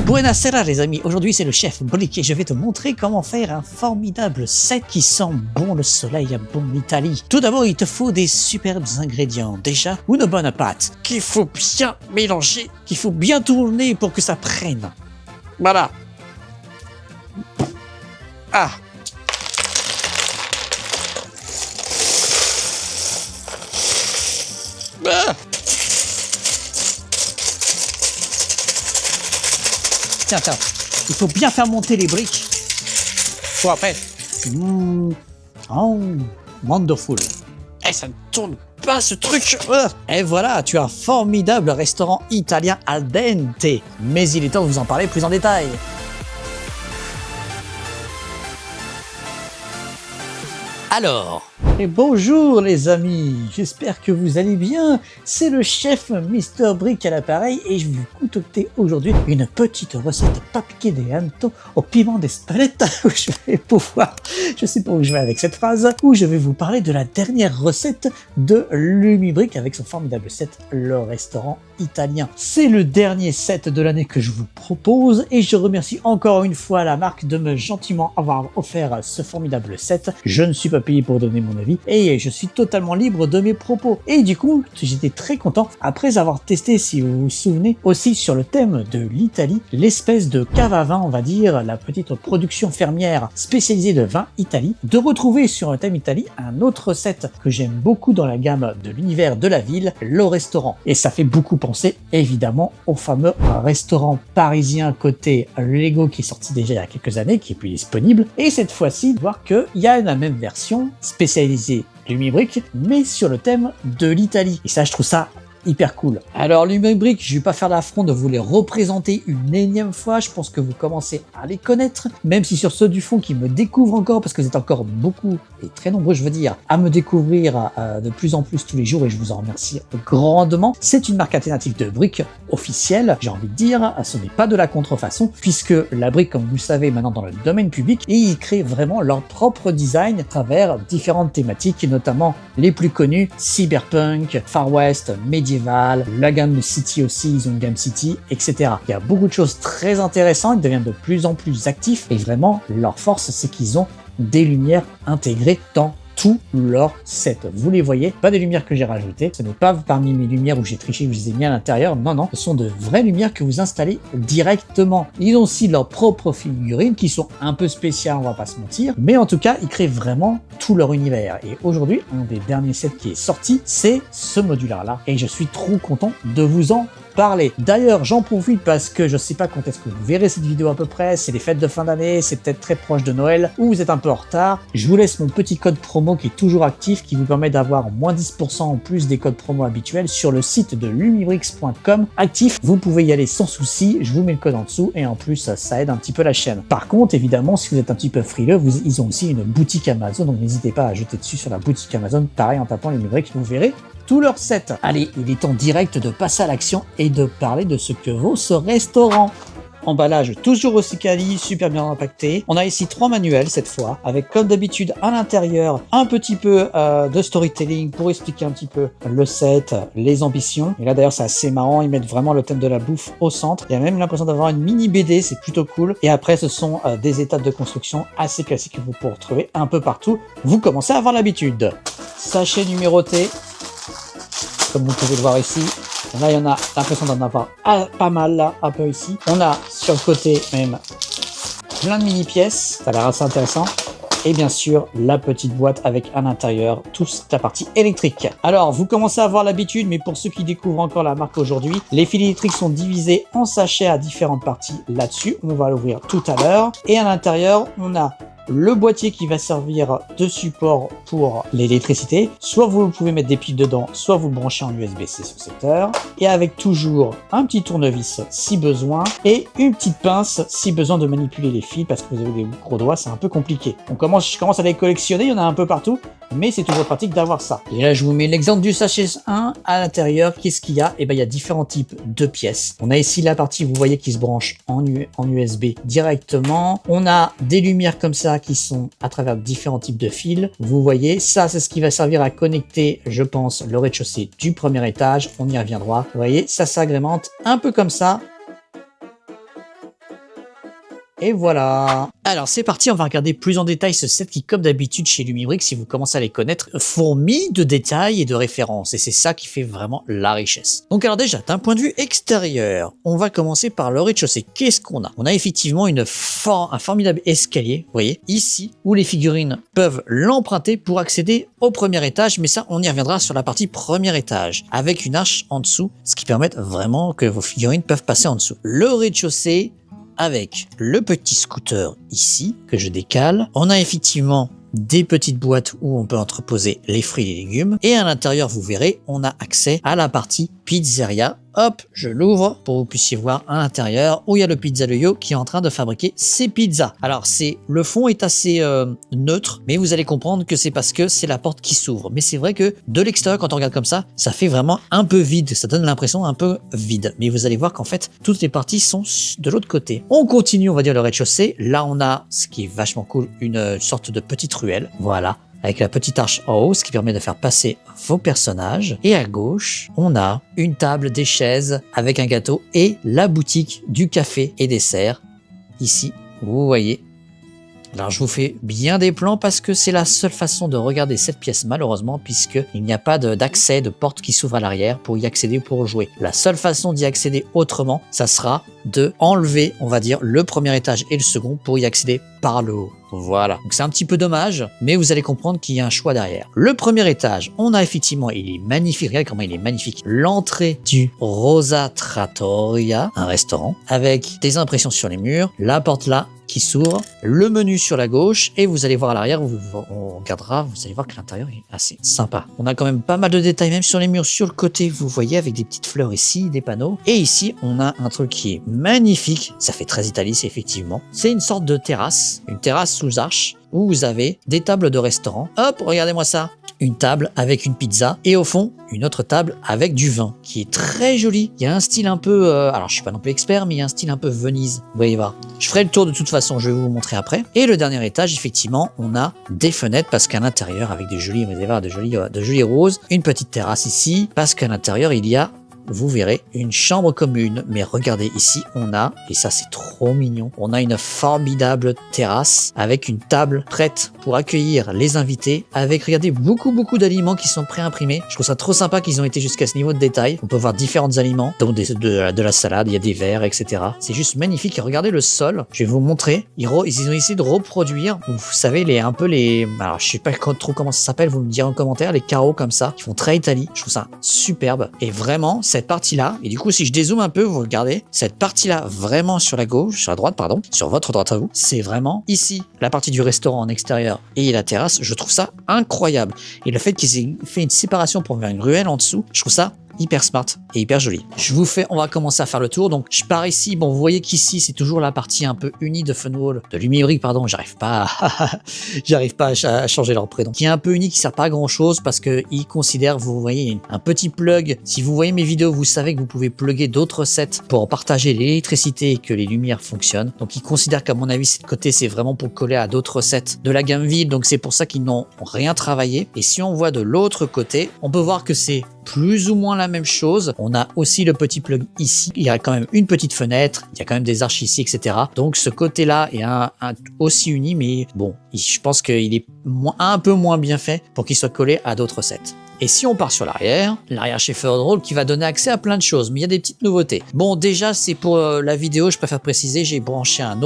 Buonasera les amis, aujourd'hui c'est le chef Brick et je vais te montrer comment faire un formidable set qui sent bon le soleil à bon l'Italie. Tout d'abord il te faut des superbes ingrédients. Déjà, une bonne pâte qu'il faut bien mélanger, qu'il faut bien tourner pour que ça prenne. Voilà. Ah. Ah. Tiens, il faut bien faire monter les briques. Pour après. Oh, wonderful. Eh, ça ne tourne pas ce truc. Et voilà, tu as un formidable restaurant italien al dente. Mais il est temps de vous en parler plus en détail. Alors, et bonjour les amis, j'espère que vous allez bien. C'est le chef Mr Brick à l'appareil et je vais vous concocter aujourd'hui une petite recette pas piquée des hannetons au piment des spaghettis où je vais pouvoir, je sais pas où je vais avec cette phrase, où je vais vous parler de la dernière recette de Lumibrick avec son formidable set, le restaurant italien. C'est le dernier set de l'année que je vous propose et je remercie encore une fois la marque de me gentiment avoir offert ce formidable set. Je ne suis pas payé pour donner mon avis et je suis totalement libre de mes propos. Et du coup, j'étais très content après avoir testé, si vous vous souvenez, aussi sur le thème de l'Italie, l'espèce de cave à vin, on va dire, la petite production fermière spécialisée de vin Italie, de retrouver sur le thème Italie un autre set que j'aime beaucoup dans la gamme de l'univers de la ville, le restaurant. Et ça fait beaucoup penser évidemment au fameux restaurant parisien côté Lego qui est sorti déjà il y a quelques années, qui est plus disponible. Et cette fois-ci, voir qu'il y a la même version spécialisée Lumibrick, mais sur le thème de l'Italie. Et ça, je trouve ça hyper cool. Alors Lumibrick, je vais pas faire l'affront de vous les représenter une énième fois, je pense que vous commencez à les connaître, même si sur ceux du fond qui me découvrent encore, parce que vous êtes encore beaucoup, et très nombreux je veux dire, à me découvrir de plus en plus tous les jours, et je vous en remercie grandement. C'est une marque alternative de briques officielle, j'ai envie de dire, ce n'est pas de la contrefaçon, puisque la brique, comme vous le savez, est maintenant dans le domaine public, et ils créent vraiment leur propre design à travers différentes thématiques, et notamment les plus connues, Cyberpunk, Far West, Medieval, la gamme City aussi, ils ont une gamme City, etc. Il y a beaucoup de choses très intéressantes, ils deviennent de plus en plus actifs et vraiment leur force c'est qu'ils ont des lumières intégrées dans tout leur set. Vous les voyez, pas des lumières que j'ai rajoutées, ce n'est pas parmi mes lumières où j'ai triché, où je les ai mis à l'intérieur, non, ce sont de vraies lumières que vous installez directement. Ils ont aussi leurs propres figurines qui sont un peu spéciales, on va pas se mentir, mais en tout cas, ils créent vraiment tout leur univers. Et aujourd'hui, un des derniers sets qui est sorti, c'est ce modulaire-là, et je suis trop content de vous en parler. D'ailleurs, j'en profite parce que je sais pas quand est-ce que vous verrez cette vidéo à peu près, c'est les fêtes de fin d'année, c'est peut-être très proche de Noël, ou vous êtes un peu en retard. Je vous laisse mon petit code promo qui est toujours actif, qui vous permet d'avoir moins 10% en plus des codes promo habituels sur le site de lumibrix.com actif. Vous pouvez y aller sans souci, je vous mets le code en dessous, et en plus, ça aide un petit peu la chaîne. Par contre, évidemment, si vous êtes un petit peu frileux, ils ont aussi une boutique Amazon, donc n'hésitez pas à jeter dessus sur la boutique Amazon, pareil en tapant Lumibrix, vous verrez tout leur set. Allez, il est temps direct de passer à l'action et de parler de ce que vaut ce restaurant. Emballage toujours aussi quali, super bien impacté. On a ici 3 manuels cette fois, avec comme d'habitude à l'intérieur un petit peu de storytelling pour expliquer un petit peu le set, les ambitions. Et là d'ailleurs c'est assez marrant, ils mettent vraiment le thème de la bouffe au centre. Il y a même l'impression d'avoir une mini BD, c'est plutôt cool. Et après ce sont des étapes de construction assez classiques que vous pouvez retrouver un peu partout. Vous commencez à avoir l'habitude. Sachet numéroté, comme vous pouvez le voir ici. Là, il y en a l'impression d'en avoir pas mal, là, un peu ici. On a sur le côté même plein de mini-pièces, ça a l'air assez intéressant. Et bien sûr, la petite boîte avec à l'intérieur toute la partie électrique. Alors, vous commencez à avoir l'habitude, mais pour ceux qui découvrent encore la marque aujourd'hui, les fils électriques sont divisés en sachets à différentes parties là-dessus. On va l'ouvrir tout à l'heure. Et à l'intérieur, on a le boîtier qui va servir de support pour l'électricité. Soit vous pouvez mettre des piles dedans, soit vous le branchez en USB-C sur secteur. Et avec toujours un petit tournevis si besoin et une petite pince si besoin de manipuler les fils parce que vous avez des gros doigts, c'est un peu compliqué. Je commence à les collectionner, il y en a un peu partout, mais c'est toujours pratique d'avoir ça. Et là, je vous mets l'exemple du sachet 1 à l'intérieur. Qu'est-ce qu'il y a? Et ben, il y a différents types de pièces. On a ici la partie, vous voyez, qui se branche en USB directement. On a des lumières comme ça qui sont à travers différents types de fils. Vous voyez, ça, c'est ce qui va servir à connecter, je pense, le rez-de-chaussée du premier étage. On y reviendra. Vous voyez, ça s'agrémente un peu comme ça. Et voilà. Alors c'est parti, on va regarder plus en détail ce set qui, comme d'habitude chez Lumibrick, si vous commencez à les connaître, fourmille de détails et de références. Et c'est ça qui fait vraiment la richesse. Donc alors déjà, d'un point de vue extérieur, on va commencer par le rez-de-chaussée. Qu'est-ce qu'on a? On a effectivement un formidable escalier, vous voyez, ici, où les figurines peuvent l'emprunter pour accéder au premier étage. Mais ça, on y reviendra sur la partie premier étage, avec une arche en dessous, ce qui permet vraiment que vos figurines peuvent passer en dessous. Le rez-de-chaussée, avec le petit scooter ici, que je décale. On a effectivement des petites boîtes où on peut entreposer les fruits et les légumes. Et à l'intérieur, vous verrez, on a accès à la partie pizzeria. Hop, je l'ouvre pour que vous puissiez voir à l'intérieur où il y a le pizzaiolo qui est en train de fabriquer ses pizzas. Alors, le fond est assez neutre, mais vous allez comprendre que c'est parce que c'est la porte qui s'ouvre. Mais c'est vrai que de l'extérieur, quand on regarde comme ça fait vraiment un peu vide. Ça donne l'impression un peu vide. Mais vous allez voir qu'en fait, toutes les parties sont de l'autre côté. On continue, on va dire, le rez-de-chaussée. Là, on a, ce qui est vachement cool, une sorte de petite ruelle. Voilà. Avec la petite arche en haut, ce qui permet de faire passer vos personnages. Et à gauche, on a une table, des chaises avec un gâteau et la boutique du café et dessert. Ici, vous voyez. Alors je vous fais bien des plans parce que c'est la seule façon de regarder cette pièce malheureusement, puisqu'il n'y a pas d'accès, de porte qui s'ouvre à l'arrière pour y accéder ou pour jouer. La seule façon d'y accéder autrement, ça sera de enlever, on va dire, le premier étage et le second pour y accéder par le haut. Voilà, donc c'est un petit peu dommage, mais vous allez comprendre qu'il y a un choix derrière. Le premier étage, on a effectivement, il est magnifique, regardez comment il est magnifique, l'entrée du Rosa Trattoria, un restaurant, avec des impressions sur les murs, la porte là qui s'ouvre, le menu sur la gauche, et vous allez voir à l'arrière, on regardera, vous allez voir que l'intérieur est assez sympa. On a quand même pas mal de détails, même sur les murs, sur le côté, vous voyez, avec des petites fleurs ici, des panneaux, et ici, on a un truc qui est magnifique, ça fait très Italie, c'est effectivement, c'est une sorte de terrasse, une terrasse sous arche, où vous avez des tables de restaurant. Hop, regardez-moi ça. Une table avec une pizza et au fond, une autre table avec du vin qui est très joli. Il y a un style un peu... alors, je suis pas non plus expert, mais il y a un style un peu Venise. Vous voyez voir. Je ferai le tour de toute façon, je vais vous montrer après. Et le dernier étage, effectivement, on a des fenêtres parce qu'à l'intérieur, avec des jolis, vous allez voir, de jolis roses, une petite terrasse ici, parce qu'à l'intérieur, il y a... Vous verrez une chambre commune, mais regardez ici, on a, et ça c'est trop mignon, on a une formidable terrasse avec une table prête pour accueillir les invités, avec, regardez, beaucoup d'aliments qui sont pré-imprimés. Je trouve ça trop sympa qu'ils ont été jusqu'à ce niveau de détail. On peut voir différents aliments, donc de la salade, il y a des verres, etc. C'est juste magnifique. Et regardez le sol, je vais vous montrer. Ils ont essayé de reproduire, vous savez, alors je sais pas trop comment ça s'appelle, vous me direz en commentaire, les carreaux comme ça, qui font très Italie. Je trouve ça superbe. Et vraiment, cette partie-là, et du coup, si je dézoome un peu, vous regardez, cette partie-là, vraiment sur la gauche, sur la droite, pardon, sur votre droite à vous, c'est vraiment ici, la partie du restaurant en extérieur et la terrasse, je trouve ça incroyable. Et le fait qu'ils aient fait une séparation pour faire une ruelle en dessous, je trouve ça hyper smart et hyper joli. On va commencer à faire le tour. Donc, je pars ici. Bon, vous voyez qu'ici, c'est toujours la partie un peu unie de Funwall, de Lumibrick, pardon. J'arrive pas à changer leur prénom. Qui est un peu unique, qui sert pas à grand chose parce que ils considèrent, vous voyez, un petit plug. Si vous voyez mes vidéos, vous savez que vous pouvez plugger d'autres sets pour partager l'électricité et que les lumières fonctionnent. Donc, ils considèrent qu'à mon avis, cette côté, c'est vraiment pour coller à d'autres sets de la gamme ville. Donc, c'est pour ça qu'ils n'ont rien travaillé. Et si on voit de l'autre côté, on peut voir que c'est plus ou moins la même chose. On a aussi le petit plug ici. Il y a quand même une petite fenêtre. Il y a quand même des arches ici, etc. Donc ce côté-là est aussi uni, mais bon, je pense qu'il est un peu moins bien fait pour qu'il soit collé à d'autres sets. Et si on part sur l'arrière chez Funwall qui va donner accès à plein de choses, mais il y a des petites nouveautés. Bon, déjà, c'est pour la vidéo, je préfère préciser, j'ai branché une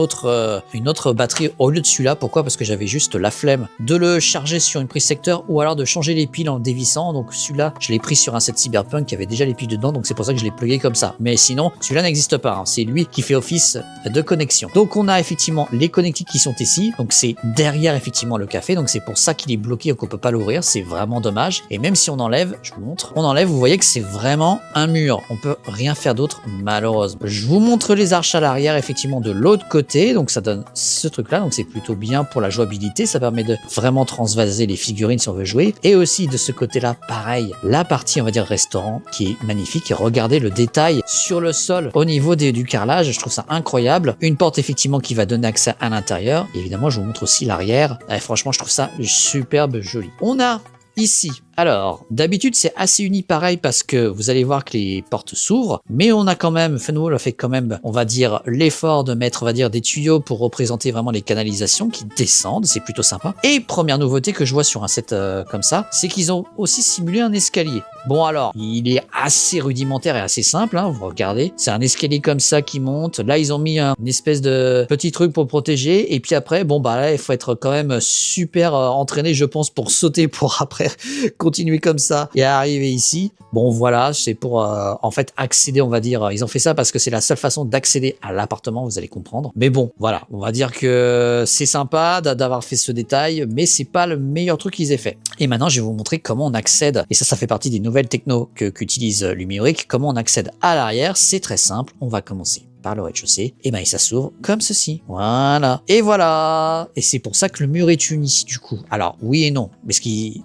autre batterie au lieu de celui-là. Pourquoi? Parce que j'avais juste la flemme de le charger sur une prise secteur ou alors de changer les piles en le dévissant. Donc celui-là, je l'ai pris sur un set Cyberpunk qui avait déjà les piles dedans, donc c'est pour ça que je l'ai plugué comme ça. Mais sinon, celui-là n'existe pas, hein. C'est lui qui fait office de connexion. Donc on a effectivement les connectiques qui sont ici, donc c'est derrière effectivement le café, donc c'est pour ça qu'il est bloqué et qu'on peut pas l'ouvrir, c'est vraiment dommage. Et même si on enlève, je vous montre, on enlève, vous voyez que c'est vraiment un mur. On peut rien faire d'autre, malheureusement. Je vous montre les arches à l'arrière, effectivement, de l'autre côté. Donc, ça donne ce truc-là. Donc, c'est plutôt bien pour la jouabilité. Ça permet de vraiment transvaser les figurines si on veut jouer. Et aussi, de ce côté-là, pareil, la partie, on va dire, restaurant, qui est magnifique. Et regardez le détail sur le sol au niveau du carrelage. Je trouve ça incroyable. Une porte, effectivement, qui va donner accès à l'intérieur. Évidemment, je vous montre aussi l'arrière. Et franchement, je trouve ça superbe, joli. On a ici, Alors, d'habitude, c'est assez uni pareil parce que vous allez voir que les portes s'ouvrent, mais on a quand même, Funwall a fait quand même, on va dire, l'effort de mettre, on va dire, des tuyaux pour représenter vraiment les canalisations qui descendent, c'est plutôt sympa. Et première nouveauté que je vois sur un set comme ça, c'est qu'ils ont aussi simulé un escalier. Bon alors, il est assez rudimentaire et assez simple, hein, vous regardez, c'est un escalier comme ça qui monte, là ils ont mis une espèce de petit truc pour protéger, et puis après, bon bah là il faut être quand même super entraîné je pense pour sauter, pour après continuer comme ça et arriver ici. Bon voilà, c'est pour en fait accéder, on va dire, ils ont fait ça parce que c'est la seule façon d'accéder à l'appartement, vous allez comprendre. Mais bon, voilà, on va dire que c'est sympa d'avoir fait ce détail, mais c'est pas le meilleur truc qu'ils aient fait. Et maintenant, je vais vous montrer comment on accède, et ça fait partie des nouvelles techno qu'utilise Lumérique, comment on accède à l'arrière. C'est très simple, on va commencer par le rez-de-chaussée, et ben ça s'ouvre comme ceci. Voilà. Et voilà. Et c'est pour ça que le mur est uni, du coup. Alors, oui et non. Mais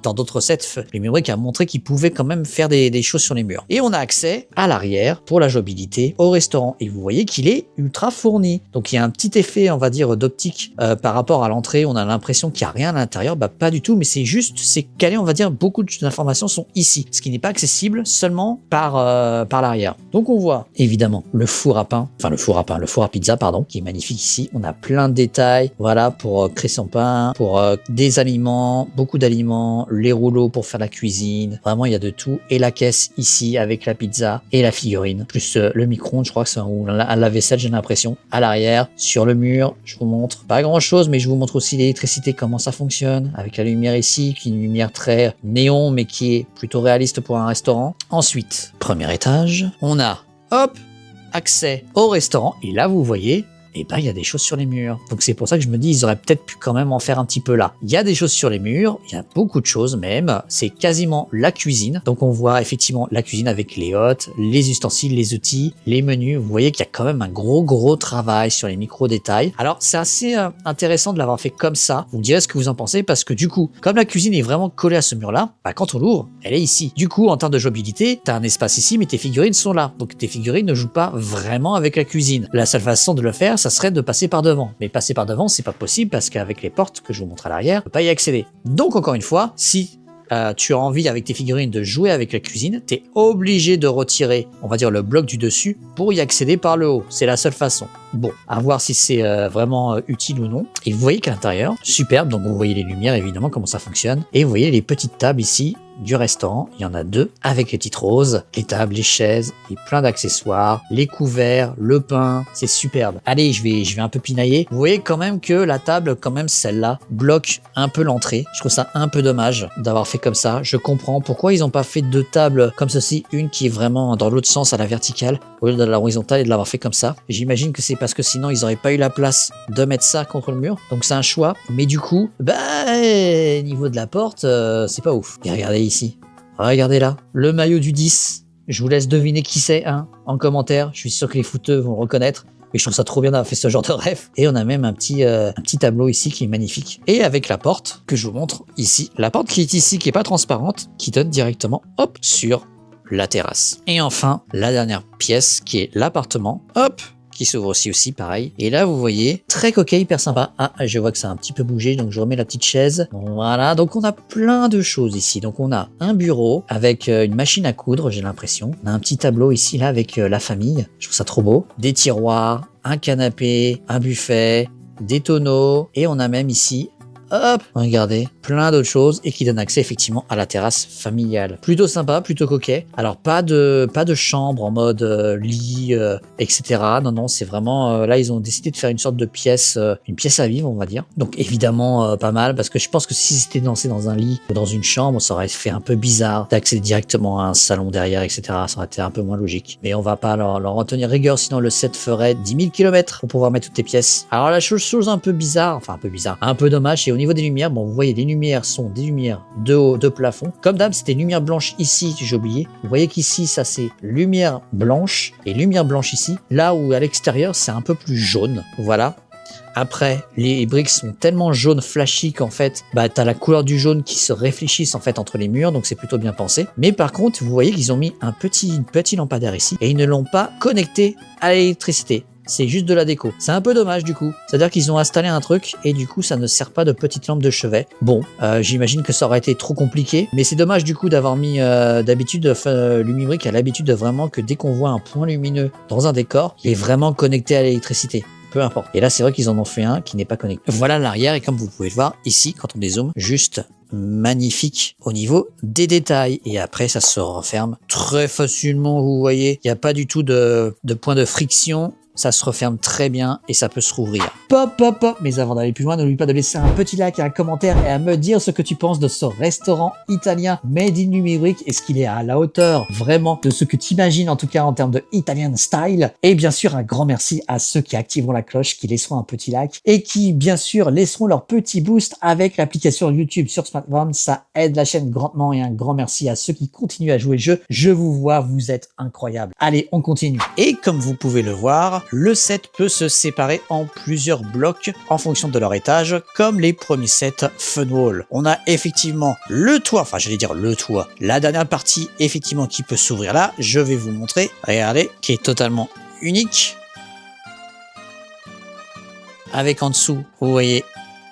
dans d'autres sets, Lumérique a montré qu'il pouvait quand même faire des choses sur les murs. Et on a accès à l'arrière, pour la jouabilité, au restaurant. Et vous voyez qu'il est ultra fourni. Donc, il y a un petit effet, on va dire, d'optique par rapport à l'entrée. On a l'impression qu'il n'y a rien à l'intérieur. Bah, pas du tout, mais c'est juste, c'est calé, on va dire, beaucoup d'informations sont ici. Ce qui n'est pas accessible seulement par l'arrière. Donc, on voit, évidemment, le four à pain. Enfin, le four à pizza, pardon, qui est magnifique ici. On a plein de détails, voilà, pour créer son pain, pour des aliments, beaucoup d'aliments, les rouleaux pour faire la cuisine. Vraiment, il y a de tout. Et la caisse ici avec la pizza et la figurine, plus le micro-ondes, je crois que c'est un lave-vaisselle, j'ai l'impression. À l'arrière, sur le mur, je vous montre pas grand-chose, mais je vous montre aussi l'électricité, comment ça fonctionne, avec la lumière ici, qui est une lumière très néon, mais qui est plutôt réaliste pour un restaurant. Ensuite, premier étage, on a, hop, accès au restaurant, et là vous voyez, et ben il y a des choses sur les murs. Donc c'est pour ça que je me dis, ils auraient peut-être pu quand même en faire un petit peu là. Il y a des choses sur les murs, il y a beaucoup de choses même, c'est quasiment la cuisine. Donc on voit effectivement la cuisine avec les hôtes, les ustensiles, les outils, les menus. Vous voyez qu'il y a quand même un gros travail sur les micro-détails. Alors c'est assez intéressant de l'avoir fait comme ça. Vous me direz ce que vous en pensez, parce que du coup, comme la cuisine est vraiment collée à ce mur-là, bah quand on l'ouvre, elle est ici. Du coup, en termes de jouabilité, t'as un espace ici, mais tes figurines sont là. Donc tes figurines ne jouent pas vraiment avec la cuisine. La seule façon de le faire, ça serait de passer par devant. Mais passer par devant, c'est pas possible parce qu'avec les portes que je vous montre à l'arrière, on peut pas y accéder. Donc encore une fois, si tu as envie avec tes figurines de jouer avec la cuisine, tu es obligé de retirer, on va dire, le bloc du dessus pour y accéder par le haut. C'est la seule façon. Bon, à voir si c'est vraiment utile ou non. Et vous voyez qu'à l'intérieur, superbe, donc vous voyez les lumières évidemment, comment ça fonctionne. Et vous voyez les petites tables ici du restaurant, il y en a deux, avec les petites roses, les tables, les chaises, et plein d'accessoires, les couverts, le pain, c'est superbe. Allez, je vais un peu pinailler. Vous voyez quand même que la table, quand même celle-là, bloque un peu l'entrée. Je trouve ça un peu dommage d'avoir fait comme ça. Je comprends pourquoi ils n'ont pas fait deux tables comme ceci, une qui est vraiment dans l'autre sens à la verticale, au lieu de l'horizontale, et de l'avoir fait comme ça. J'imagine que c'est parce que sinon ils n'auraient pas eu la place de mettre ça contre le mur. Donc c'est un choix, mais du coup, niveau de la porte, c'est pas ouf. Et regardez ici. Regardez là, le maillot du 10. Je vous laisse deviner qui c'est, hein, en commentaire. Je suis sûr que les footeux vont le reconnaître. Et je trouve ça trop bien d'avoir fait ce genre de rêve. Et on a même un petit tableau ici qui est magnifique. Et avec la porte que je vous montre ici. La porte qui est ici, qui est pas transparente, qui donne directement, hop, sur la terrasse. Et enfin, la dernière pièce qui est l'appartement. Hop, qui s'ouvre aussi pareil. Et là, vous voyez, très coquet, hyper sympa. Ah, je vois que ça a un petit peu bougé, donc je remets la petite chaise. Voilà, donc on a plein de choses ici. Donc on a un bureau avec une machine à coudre, j'ai l'impression. On a un petit tableau ici, là, avec la famille. Je trouve ça trop beau. Des tiroirs, un canapé, un buffet, des tonneaux. Et on a même ici, hop, regardez, plein d'autres choses et qui donnent accès effectivement à la terrasse familiale. Plutôt sympa, plutôt coquet. Alors pas de chambre en mode lit, etc. Non, c'est vraiment là ils ont décidé de faire une sorte de pièce, une pièce à vivre on va dire. Donc évidemment pas mal parce que je pense que si c'était dansé dans un lit ou dans une chambre, ça aurait fait un peu bizarre d'accéder directement à un salon derrière, etc. Ça aurait été un peu moins logique. Mais on va pas leur en tenir rigueur, sinon le set ferait 10 000 km pour pouvoir mettre toutes tes pièces. Alors la chose un peu bizarre, un peu dommage, et au niveau des lumières, bon vous voyez les lumières sont des lumières de haut, de plafond. Comme d'hab, c'était lumière blanche ici, j'ai oublié. Vous voyez qu'ici, ça c'est lumière blanche et lumière blanche ici. Là où à l'extérieur, c'est un peu plus jaune. Voilà. Après, les briques sont tellement jaunes flashy qu'en fait, t'as la couleur du jaune qui se réfléchissent en fait entre les murs, donc c'est plutôt bien pensé. Mais par contre, vous voyez qu'ils ont mis une petit lampadaire ici et ils ne l'ont pas connecté à l'électricité. c'est juste de la déco. C'est un peu dommage du coup. C'est-à-dire qu'ils ont installé un truc et du coup ça ne sert pas de petite lampe de chevet. Bon, j'imagine que ça aurait été trop compliqué, mais c'est dommage du coup d'avoir mis d'habitude Lumibrick a l'habitude de vraiment que dès qu'on voit un point lumineux dans un décor, il est vraiment connecté à l'électricité. Peu importe. Et là, c'est vrai qu'ils en ont fait un qui n'est pas connecté. Voilà l'arrière et comme vous pouvez le voir ici, quand on dézoome, juste magnifique au niveau des détails. Et après, ça se referme très facilement, vous voyez. Il n'y a pas du tout de point de friction. Ça se referme très bien et ça peut se rouvrir. Pop, pop, pop. Mais avant d'aller plus loin, n'oublie pas de laisser un petit like et un commentaire et à me dire ce que tu penses de ce restaurant italien Made in Lumibrick. Est-ce qu'il est à la hauteur vraiment de ce que tu imagines, en tout cas en termes de Italian style? Et bien sûr, un grand merci à ceux qui activeront la cloche, qui laisseront un petit like et qui, bien sûr, laisseront leur petit boost avec l'application YouTube sur smartphone. Ça aide la chaîne grandement et un grand merci à ceux qui continuent à jouer le jeu. Je vous vois, vous êtes incroyables. Allez, on continue. Et comme vous pouvez le voir, le set peut se séparer en plusieurs blocs en fonction de leur étage, comme les premiers sets Funwall. On a effectivement le toit, enfin j'allais dire le toit, la dernière partie effectivement qui peut s'ouvrir là, je vais vous montrer, regardez, qui est totalement unique. Avec en dessous, vous voyez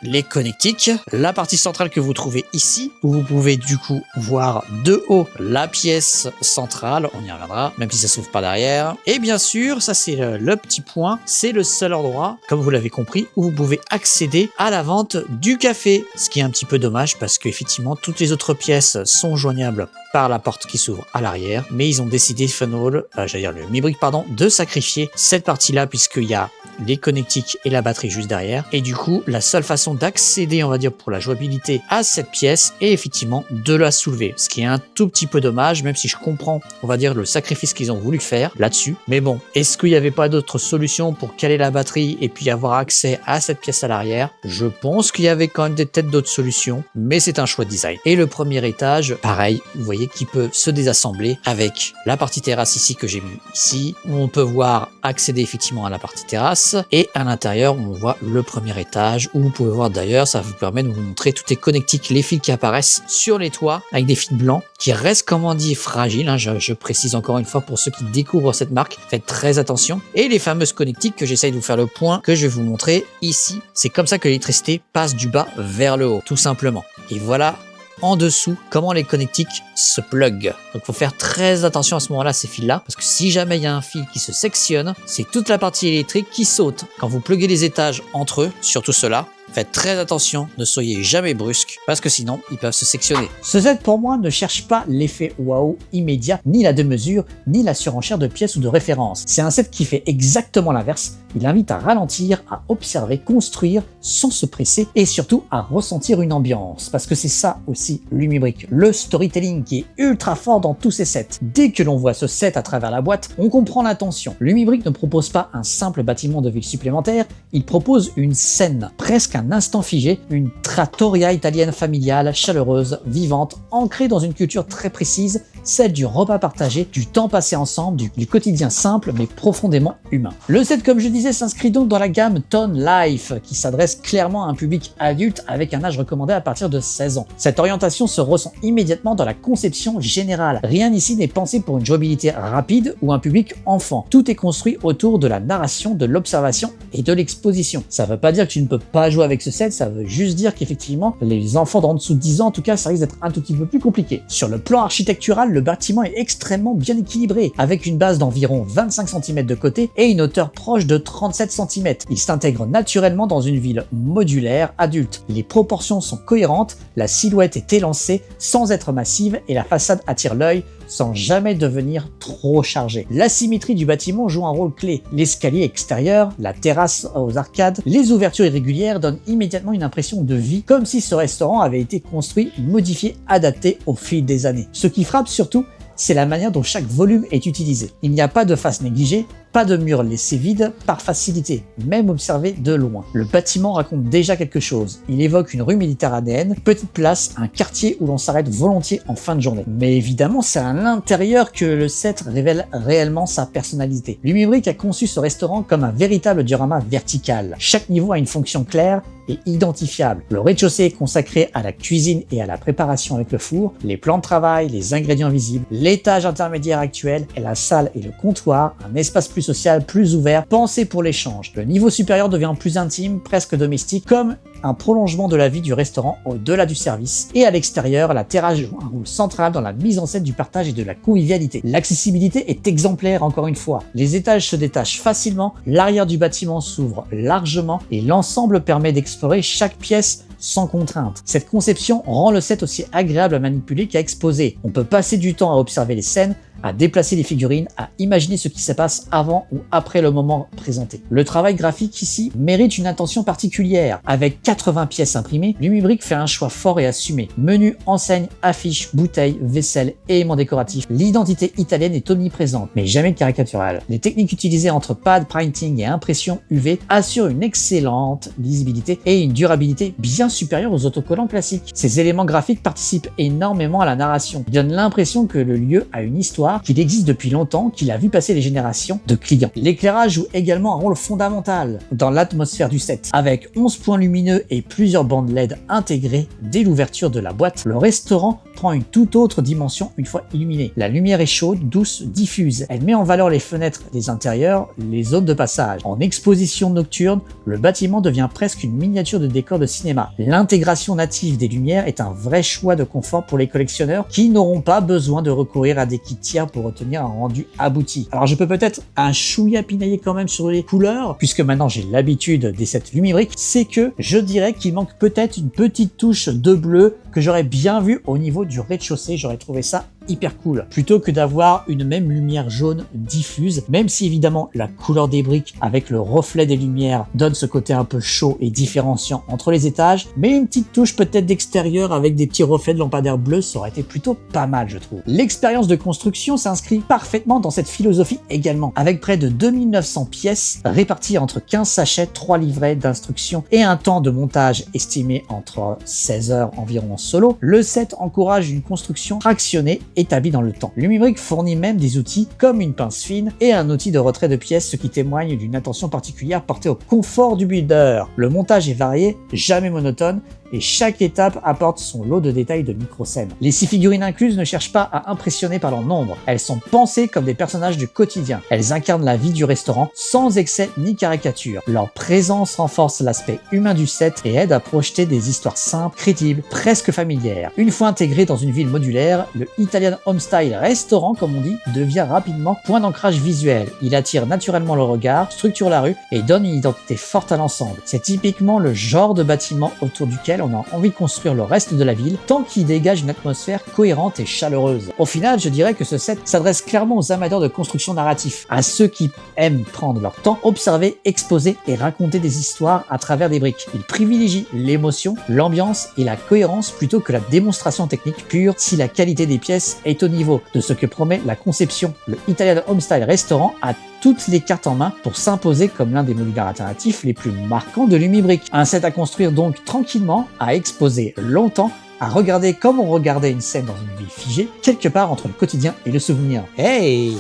les connectiques, la partie centrale que vous trouvez ici, où vous pouvez du coup voir de haut la pièce centrale, on y reviendra, même si ça s'ouvre pas derrière. Et bien sûr, ça c'est le petit point, c'est le seul endroit, comme vous l'avez compris, où vous pouvez accéder à la vente du café, ce qui est un petit peu dommage parce qu'effectivement toutes les autres pièces sont joignables par la porte qui s'ouvre à l'arrière, mais ils ont décidé, Funwall, j'allais dire le Lumibrick, pardon, de sacrifier cette partie-là puisqu'il y a les connectiques et la batterie juste derrière. Et du coup, la seule façon d'accéder, on va dire, pour la jouabilité à cette pièce est effectivement de la soulever. Ce qui est un tout petit peu dommage, même si je comprends, on va dire, le sacrifice qu'ils ont voulu faire là-dessus. Mais bon, est-ce qu'il n'y avait pas d'autre solution pour caler la batterie et puis avoir accès à cette pièce à l'arrière? Je pense qu'il y avait quand même peut-être d'autres solutions, mais c'est un choix de design. Et le premier étage, pareil, vous voyez, qui peut se désassembler avec la partie terrasse ici que j'ai mis ici, où on peut voir accéder effectivement à la partie terrasse. Et à l'intérieur, on voit le premier étage où vous pouvez voir d'ailleurs, ça vous permet de vous montrer toutes les connectiques, les fils qui apparaissent sur les toits avec des fils blancs qui restent, comme on dit, fragiles. Hein, je précise encore une fois pour ceux qui découvrent cette marque, faites très attention. Et les fameuses connectiques que j'essaye de vous faire le point, que je vais vous montrer ici. C'est comme ça que l'électricité passe du bas vers le haut, tout simplement. Et voilà en dessous comment les connectiques se plug. Donc il faut faire très attention à ce moment-là, ces fils-là, parce que si jamais il y a un fil qui se sectionne, c'est toute la partie électrique qui saute. Quand vous pluguez les étages entre eux, surtout ceux-là, faites très attention, ne soyez jamais brusque, parce que sinon, ils peuvent se sectionner. Ce set, pour moi, ne cherche pas l'effet waouh immédiat, ni la démesure, ni la surenchère de pièces ou de références. C'est un set qui fait exactement l'inverse. Il invite à ralentir, à observer, construire, sans se presser, et surtout à ressentir une ambiance. Parce que c'est ça aussi, Lumibrick, le storytelling qui est ultra fort dans tous ces sets. Dès que l'on voit ce set à travers la boîte, on comprend l'intention. Lumibrick ne propose pas un simple bâtiment de ville supplémentaire, il propose une scène, presque un instant figé, une trattoria italienne familiale, chaleureuse, vivante, ancrée dans une culture très précise, celle du repas partagé, du temps passé ensemble, du quotidien simple mais profondément humain. Le set, comme je disais, s'inscrit donc dans la gamme Tone Life, qui s'adresse clairement à un public adulte avec un âge recommandé à partir de 16 ans. Cette orientation se ressent immédiatement dans la conception générale. Rien ici n'est pensé pour une jouabilité rapide ou un public enfant. Tout est construit autour de la narration, de l'observation et de l'exposition. Ça veut pas dire que tu ne peux pas jouer avec ce set, ça veut juste dire qu'effectivement, les enfants d'en dessous de 10 ans, en tout cas, ça risque d'être un tout petit peu plus compliqué. Sur le plan architectural, le bâtiment est extrêmement bien équilibré, avec une base d'environ 25 cm de côté et une hauteur proche de 37 cm. Il s'intègre naturellement dans une ville modulaire adulte. Les proportions sont cohérentes, la silhouette est élancée sans être massive et la façade attire l'œil sans jamais devenir trop chargée. La symétrie du bâtiment joue un rôle clé. L'escalier extérieur, la terrasse aux arcades, les ouvertures irrégulières donnent immédiatement une impression de vie, comme si ce restaurant avait été construit, modifié, adapté au fil des années. Ce qui frappe surtout, c'est la manière dont chaque volume est utilisé. Il n'y a pas de face négligée, pas de mur laissé vide par facilité, même observé de loin. Le bâtiment raconte déjà quelque chose. Il évoque une rue méditerranéenne, une petite place, un quartier où l'on s'arrête volontiers en fin de journée. Mais évidemment, c'est à l'intérieur que le set révèle réellement sa personnalité. Lumibrick a conçu ce restaurant comme un véritable diorama vertical. Chaque niveau a une fonction claire et identifiable. Le rez-de-chaussée est consacré à la cuisine et à la préparation avec le four, les plans de travail, les ingrédients visibles. L'étage intermédiaire actuel est la salle et le comptoir, un espace plus plus social, plus ouvert, pensé pour l'échange. Le niveau supérieur devient plus intime, presque domestique, comme un prolongement de la vie du restaurant au-delà du service. Et à l'extérieur, la terrasse joue un rôle central dans la mise en scène du partage et de la convivialité. L'accessibilité est exemplaire encore une fois. Les étages se détachent facilement, l'arrière du bâtiment s'ouvre largement et l'ensemble permet d'explorer chaque pièce sans contrainte. Cette conception rend le set aussi agréable à manipuler qu'à exposer. On peut passer du temps à observer les scènes, à déplacer les figurines, à imaginer ce qui se passe avant ou après le moment présenté. Le travail graphique ici mérite une attention particulière. Avec 80 pièces imprimées, Lumibrique fait un choix fort et assumé. Menu, enseigne, affiches, bouteilles, vaisselle, éléments décoratifs, l'identité italienne est omniprésente, mais jamais caricaturale. Les techniques utilisées entre pad, printing et impression UV assurent une excellente lisibilité et une durabilité bien supérieure aux autocollants classiques. Ces éléments graphiques participent énormément à la narration. Ils donnent l'impression que le lieu a une histoire, qu'il existe depuis longtemps, qu'il a vu passer les générations de clients. L'éclairage joue également un rôle fondamental dans l'atmosphère du set. Avec 11 points lumineux et plusieurs bandes LED intégrées dès l'ouverture de la boîte, le restaurant prend une toute autre dimension une fois illuminé. La lumière est chaude, douce, diffuse. Elle met en valeur les fenêtres des intérieurs, les zones de passage. En exposition nocturne, le bâtiment devient presque une miniature de décor de cinéma. L'intégration native des lumières est un vrai choix de confort pour les collectionneurs qui n'auront pas besoin de recourir à des kits tiers pour obtenir un rendu abouti. Alors je peux peut-être un chouïa pinailler quand même sur les couleurs, puisque maintenant j'ai l'habitude des sets Lumibrique, c'est que je dirais qu'il manque peut-être une petite touche de bleu que j'aurais bien vu au niveau du rez-de-chaussée, j'aurais trouvé ça hyper cool, plutôt que d'avoir une même lumière jaune diffuse, même si évidemment la couleur des briques avec le reflet des lumières donne ce côté un peu chaud et différenciant entre les étages, mais une petite touche peut-être d'extérieur avec des petits reflets de lampadaire bleu, ça aurait été plutôt pas mal je trouve. L'expérience de construction s'inscrit parfaitement dans cette philosophie également, avec près de 2900 pièces réparties entre 15 sachets, 3 livrets d'instructions et un temps de montage estimé entre 16 heures environ en solo. Le set encourage une construction fractionnée établi dans le temps. Lumibrique fournit même des outils comme une pince fine et un outil de retrait de pièces, ce qui témoigne d'une attention particulière portée au confort du builder. Le montage est varié, jamais monotone, et chaque étape apporte son lot de détails de micro-scènes. Les 6 figurines incluses ne cherchent pas à impressionner par leur nombre, elles sont pensées comme des personnages du quotidien. Elles incarnent la vie du restaurant sans excès ni caricature. Leur présence renforce l'aspect humain du set et aide à projeter des histoires simples, crédibles, presque familières. Une fois intégré dans une ville modulaire, le Italian Homestyle Restaurant, comme on dit, devient rapidement point d'ancrage visuel. Il attire naturellement le regard, structure la rue et donne une identité forte à l'ensemble. C'est typiquement le genre de bâtiment autour duquel on a envie de construire le reste de la ville, tant qu'il dégage une atmosphère cohérente et chaleureuse. Au final, je dirais que ce set s'adresse clairement aux amateurs de construction narrative, à ceux qui aiment prendre leur temps, observer, exposer et raconter des histoires à travers des briques. Il privilégie l'émotion, l'ambiance et la cohérence plutôt que la démonstration technique pure si la qualité des pièces est au niveau de ce que promet la conception. Le Italian Homestyle Restaurant a toutes les cartes en main pour s'imposer comme l'un des modulaires alternatifs les plus marquants de Lumibrique. Un set à construire donc tranquillement, à exposer longtemps, à regarder comme on regardait une scène dans une ville figée, quelque part entre le quotidien et le souvenir. Hey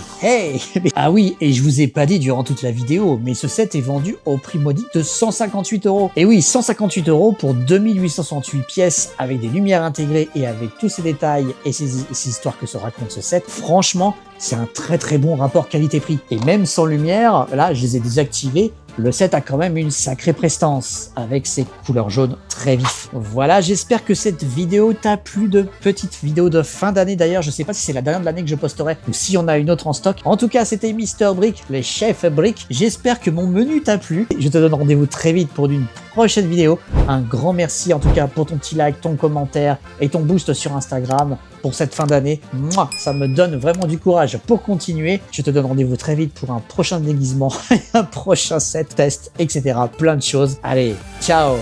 Ah oui, et je vous ai pas dit durant toute la vidéo, mais ce set est vendu au prix modique de 158 €. Et oui, 158 € pour 2868 pièces avec des lumières intégrées et avec tous ces détails et ces histoires que se raconte ce set. Franchement, c'est un très bon rapport qualité-prix. Et même sans lumière, là, je les ai désactivés, le set a quand même une sacrée prestance avec ses couleurs jaunes très vives. Voilà, j'espère que cette vidéo t'a plu, de petite vidéo de fin d'année d'ailleurs. Je sais pas si c'est la dernière de l'année que je posterai ou si on a une autre en stock. En tout cas, c'était Mr Brick, les chefs Brick. J'espère que mon menu t'a plu. Je te donne rendez-vous très vite pour une prochaine vidéo. Un grand merci en tout cas pour ton petit like, ton commentaire et ton boost sur Instagram pour cette fin d'année. Moi, ça me donne vraiment du courage pour continuer. Je te donne rendez-vous très vite pour un prochain déguisement, un prochain set, test, etc. Plein de choses. Allez, ciao!